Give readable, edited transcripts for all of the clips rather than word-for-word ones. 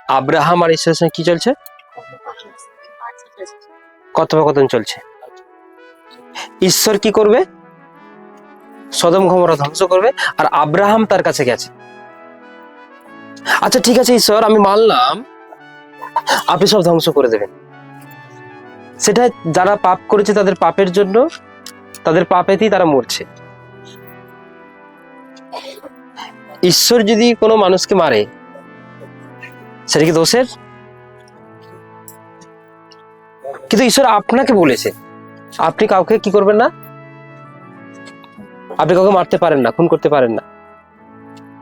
Abraham আর ঈশ্বরের সঙ্গে কি চলছে? কথোপকথন চলছে। ঈশ্বর কি করবে? সদম গমোরা ধ্বংস করবে, আর আব্রাহাম তার কাছে গেছে। আচ্ছা ঠিক আছে ঈশ্বর, আমি মানলাম আপনি সব ধ্বংস করে দেবেন। সেটা যারা পাপ করেছে তাদের পাপের জন্য, তাদের পাপেতেই তারা মরছে। ঈশ্বর যদি কোনো মানুষকে মারে, সেটা কি দোষের? কিন্তু ঈশ্বর আপনাকে বলেছে আপনি কাউকে কি করবেন না, আপনি কাউকে মারতে পারেন না, খুন করতে পারেন না,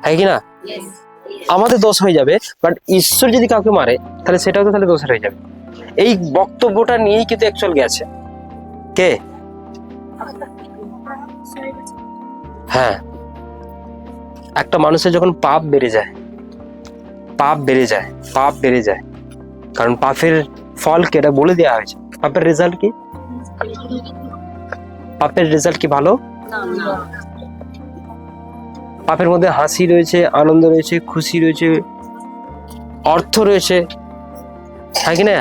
হ্যাঁ কি না? আমাদের দোষ হয়ে যাবে, বাট ঈশ্বর যদি কাউকে মারে তাহলে সেটাও তো তাহলে দোষের হয়ে যাবে। এই বক্তব্যটা নিয়েই কিন্তু অ্যাকচুয়াল গেছে কে? হ্যাঁ, একটা মানুষের যখন পাপ বেড়ে যায়, পাপ বেড়ে যায়, পাপ বেড়ে যায়, কারণ পাপের ফল কি এটা বলে দেওয়া হয়েছে। পাপের রেজাল্ট কি? পাপের রেজাল্ট কি ভালো? পাপের মধ্যে হাসি রয়েছে, আনন্দ রয়েছে, খুশি রয়েছে, অর্থ রয়েছে, হ্যাঁ কি না?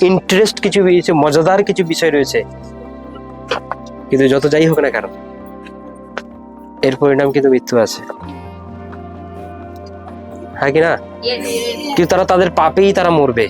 ইন্টারেস্ট কিছু রয়েছে, মজাদার কিছু বিষয় রয়েছে। কিন্তু যত যাই হোক না কেন, এর পরিণাম কিন্তু মৃত্যু আছে, হ্যাঁ কি না? কিন্তু তারা তাদের পাপেই তারা মরবে।